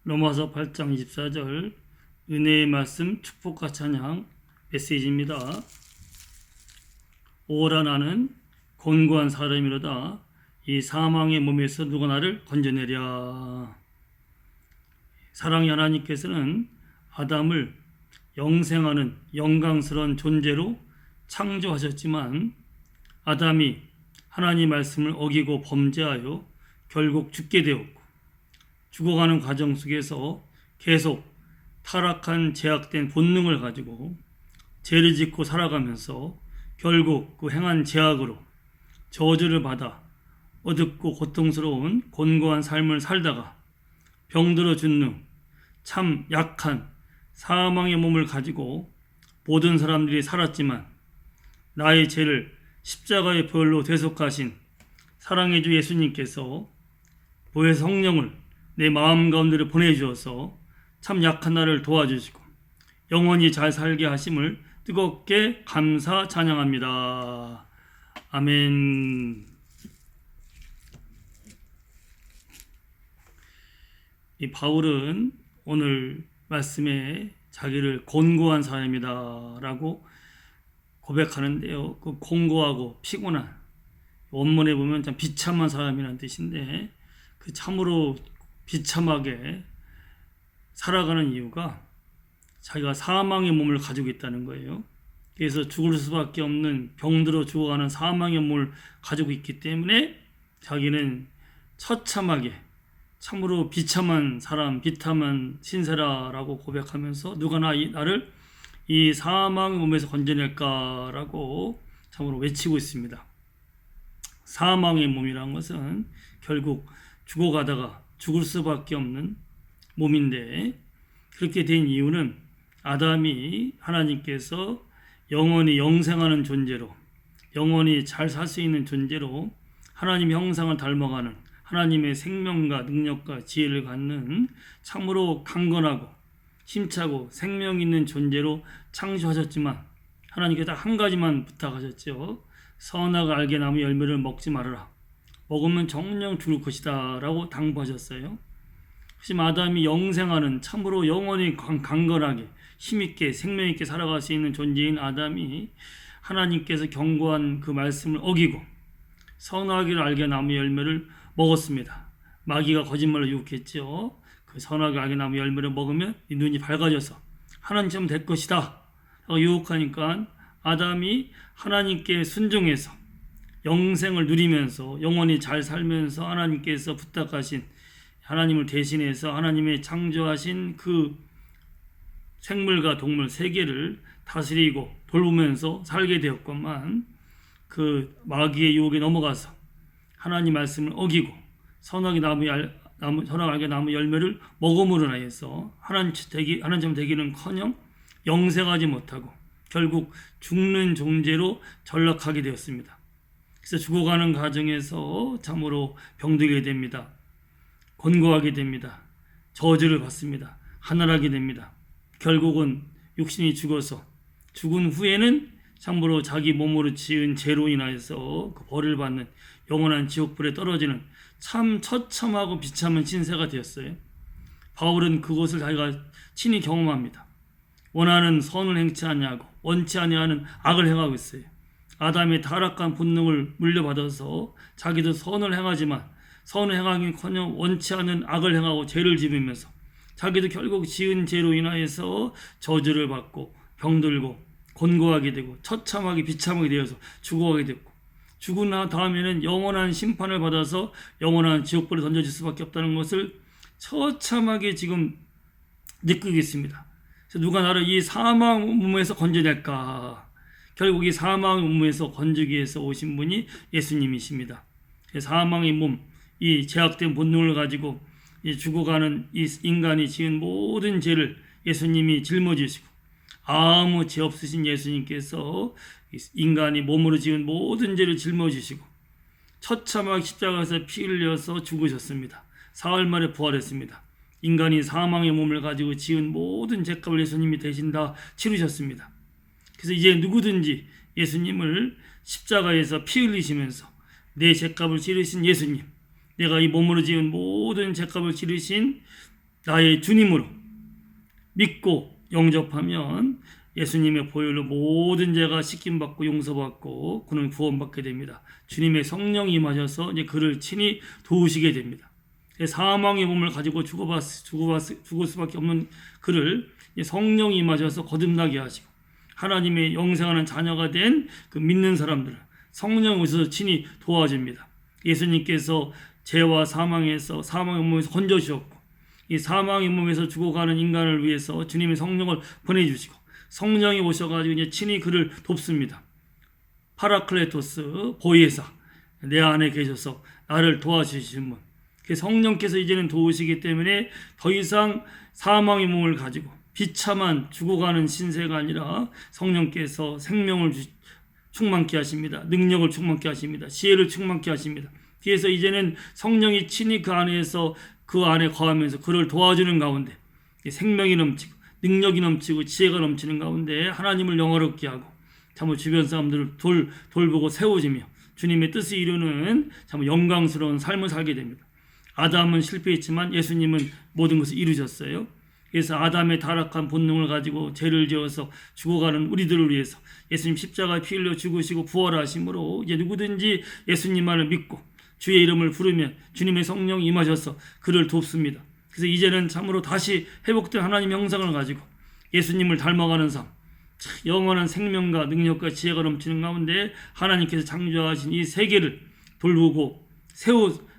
로마서 8장 24절 은혜의 말씀 축복과 찬양 메시지입니다. 오라 나는 곤고한 사람이로다. 이 사망의 몸에서 누가 나를 건져내랴. 사랑의 하나님께서는 아담을 영생하는 영광스러운 존재로 창조하셨지만 아담이 하나님 말씀을 어기고 범죄하여 결국 죽게 되었고 죽어가는 과정 속에서 계속 타락한 제약된 본능을 가지고 죄를 짓고 살아가면서 결국 그 행한 제약으로 저주를 받아 어둡고 고통스러운 곤고한 삶을 살다가 병들어 죽는 참 약한 사망의 몸을 가지고 모든 사람들이 살았지만 나의 죄를 십자가의 보혈로 대속하신 사랑의 주 예수님께서 보혜 성령을 내 마음 가운데로 보내주어서 참 약한 나를 도와주시고 영원히 잘 살게 하심을 뜨겁게 감사 찬양합니다. 아멘. 이 바울은 오늘 말씀에 자기를 곤고한 사람이다 라고 고백하는데요. 그 곤고하고 피곤한, 원문에 보면 참 비참한 사람이라는 뜻인데 그 참으로 비참하게 살아가는 이유가 자기가 사망의 몸을 가지고 있다는 거예요. 그래서 죽을 수밖에 없는 병들어 죽어가는 사망의 몸을 가지고 있기 때문에 자기는 처참하게 참으로 비참한 사람, 비참한 신세라라고 고백하면서 누가 나를 이 사망의 몸에서 건져낼까라고 참으로 외치고 있습니다. 사망의 몸이라는 것은 결국 죽어가다가 죽을 수밖에 없는 몸인데 그렇게 된 이유는 아담이 하나님께서 영원히 영생하는 존재로 영원히 잘 살 수 있는 존재로 하나님의 형상을 닮아가는 하나님의 생명과 능력과 지혜를 갖는 참으로 강건하고 힘차고 생명 있는 존재로 창조하셨지만 하나님께 딱 한 가지만 부탁하셨죠. 선악을 알게 나무 열매를 먹지 말아라. 먹으면 정령 죽을 것이다 라고 당부하셨어요. 하지만 아담이 영생하는 참으로 영원히 강건하게 힘있게 생명있게 살아갈 수 있는 존재인 아담이 하나님께서 경고한 그 말씀을 어기고 선악을 알게 나무 열매를 먹었습니다. 마귀가 거짓말로 유혹했죠. 그 선악을 알게 나무 열매를 먹으면 네 눈이 밝아져서 하나님처럼 될 것이다 라고 유혹하니까 아담이 하나님께 순종해서 영생을 누리면서 영원히 잘 살면서 하나님께서 부탁하신 하나님을 대신해서 하나님의 창조하신 그 생물과 동물 세계를 다스리고 돌보면서 살게 되었건만 그 마귀의 유혹에 넘어가서 하나님 말씀을 어기고 선악의 알게 나무 열매를 먹음으로 인해서 하나님처럼 되기는커녕 영생하지 못하고 결국 죽는 존재로 전락하게 되었습니다. 그래서 죽어가는 과정에서 참으로 병들게 됩니다. 곤고하게 됩니다. 저주를 받습니다. 하늘하게 됩니다. 결국은 육신이 죽어서 죽은 후에는 참으로 자기 몸으로 지은 죄로 인하여서 그 벌을 받는 영원한 지옥불에 떨어지는 참 처참하고 비참한 신세가 되었어요. 바울은 그것을 자기가 친히 경험합니다. 원하는 선을 행치 아니하고 원치 아니하는 악을 행하고 있어요. 아담의 타락한 본능을 물려받아서 자기도 선을 행하지만 선을 행하기는커녕 원치 않은 악을 행하고 죄를 지으면서 자기도 결국 지은 죄로 인하여서 저주를 받고 병들고 곤고하게 되고 처참하게 비참하게 되어서 죽어가게 됐고 죽은 다음에는 영원한 심판을 받아서 영원한 지옥불에 던져질 수밖에 없다는 것을 처참하게 지금 느끼고 있습니다. 그래서 누가 나를 이 사망 몸에서 건져낼까? 결국 이 사망의 몸에서 건지기 위해서 오신 분이 예수님이십니다. 사망의 몸, 이 제약된 본능을 가지고 이 죽어가는 이 인간이 지은 모든 죄를 예수님이 짊어지시고 아무 죄 없으신 예수님께서 인간이 몸으로 지은 모든 죄를 짊어지시고 처참하게 십자가에서 피 흘려서 죽으셨습니다. 사흘 만에 부활했습니다. 인간이 사망의 몸을 가지고 지은 모든 죄값을 예수님이 대신 다 치르셨습니다. 그래서 이제 누구든지 예수님을 십자가에서 피 흘리시면서 내 죄값을 치르신 예수님, 내가 이 몸으로 지은 모든 죄값을 치르신 나의 주님으로 믿고 영접하면 예수님의 보혈로 모든 죄가 씻김받고 용서받고 그는 구원받게 됩니다. 주님의 성령이 임하셔서 이제 그를 친히 도우시게 됩니다. 사망의 몸을 가지고 죽을 수밖에 없는 그를 성령이 임하셔서 거듭나게 하시고 하나님의 영생하는 자녀가 된 그 믿는 사람들을 성령이 오셔서 친히 도와줍니다. 예수님께서 죄와 사망의 몸에서 건져주셨고 이 사망의 몸에서 죽어가는 인간을 위해서 주님의 성령을 보내주시고 성령이 오셔가지고 이제 친히 그를 돕습니다. 파라클레토스 보혜사 내 안에 계셔서 나를 도와주시는 분. 성령께서 이제는 도우시기 때문에 더 이상 사망의 몸을 가지고 비참한 죽어가는 신세가 아니라 성령께서 생명을 충만케 하십니다. 능력을 충만케 하십니다. 지혜를 충만케 하십니다. 그래서 이제는 성령이 친히 그 안에 거하면서 그를 도와주는 가운데 생명이 넘치고 능력이 넘치고 지혜가 넘치는 가운데 하나님을 영화롭게 하고 참 주변 사람들을 돌보고 세워지며 주님의 뜻을 이루는 참 영광스러운 삶을 살게 됩니다. 아담은 실패했지만 예수님은 모든 것을 이루셨어요. 그래서 아담의 타락한 본능을 가지고 죄를 지어서 죽어가는 우리들을 위해서 예수님 십자가에 피 흘려 죽으시고 부활하심으로 이제 누구든지 예수님만을 믿고 주의 이름을 부르면 주님의 성령이 임하셔서 그를 돕습니다. 그래서 이제는 참으로 다시 회복된 하나님의 형상을 가지고 예수님을 닮아가는 삶, 영원한 생명과 능력과 지혜가 넘치는 가운데 하나님께서 창조하신 이 세계를 돌보고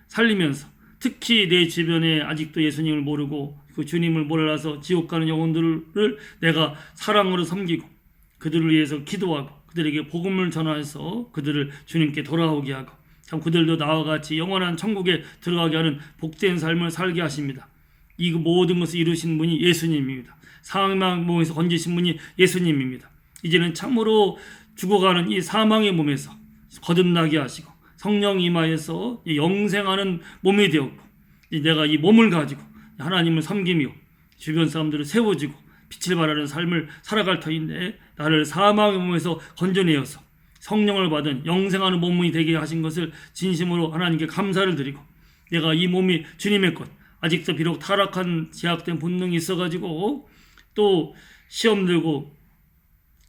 살리면서 특히 내 주변에 아직도 예수님을 모르고 그 주님을 몰라서 지옥 가는 영혼들을 내가 사랑으로 섬기고 그들을 위해서 기도하고 그들에게 복음을 전하여서 그들을 주님께 돌아오게 하고 참 그들도 나와 같이 영원한 천국에 들어가게 하는 복된 삶을 살게 하십니다. 이 모든 것을 이루신 분이 예수님입니다. 사망의 몸에서 건지신 분이 예수님입니다. 이제는 참으로 죽어가는 이 사망의 몸에서 거듭나게 하시고 성령 임하여서 영생하는 몸이 되었고 내가 이 몸을 가지고 하나님을 섬기며 주변 사람들을 세워지고 빛을 발하는 삶을 살아갈 터인데 나를 사망의 몸에서 건져내어서 성령을 받은 영생하는 몸이 되게 하신 것을 진심으로 하나님께 감사를 드리고 내가 이 몸이 주님의 것 아직도 비록 타락한 제약된 본능이 있어가지고 또 시험 들고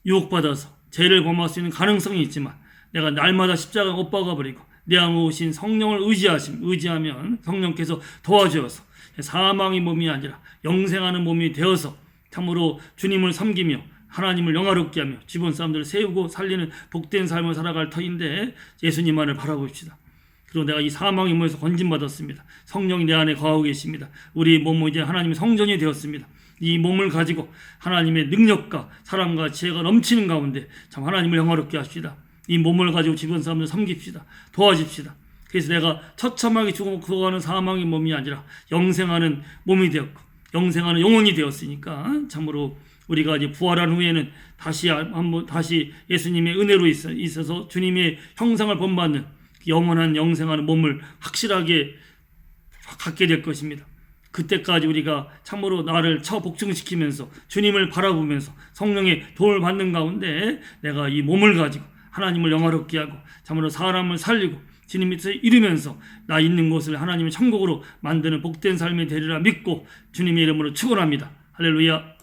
유혹받아서 죄를 범할 수 있는 가능성이 있지만 내가 날마다 십자가에 못 박아버리고 내 안에 오신 성령을 의지하면 성령께서 도와주어서 사망의 몸이 아니라 영생하는 몸이 되어서 참으로 주님을 섬기며 하나님을 영화롭게 하며 주변 사람들을 세우고 살리는 복된 삶을 살아갈 터인데 예수님만을 바라봅시다. 그리고 내가 이 사망의 몸에서 건진받았습니다. 성령이 내 안에 거하고 계십니다. 우리 몸은 이제 하나님의 성전이 되었습니다. 이 몸을 가지고 하나님의 능력과 사랑과 지혜가 넘치는 가운데 참 하나님을 영화롭게 합시다. 이 몸을 가지고 주변 사람들 섬깁시다. 도와줍시다. 그래서 내가 처참하게 죽어가는 사망의 몸이 아니라 영생하는 몸이 되었고 영생하는 영혼이 되었으니까 참으로 우리가 이제 부활한 후에는 다시 예수님의 은혜로 있어서 주님의 형상을 본받는 영원한 영생하는 몸을 확실하게 갖게 될 것입니다. 그때까지 우리가 참으로 나를 복종시키면서 주님을 바라보면서 성령의 도움을 받는 가운데 내가 이 몸을 가지고 하나님을 영화롭게 하고 참으로 사람을 살리고 주님의 뜻을 이루면서 나 있는 곳을 하나님의 천국으로 만드는 복된 삶이 되리라 믿고 주님의 이름으로 축원합니다. 할렐루야.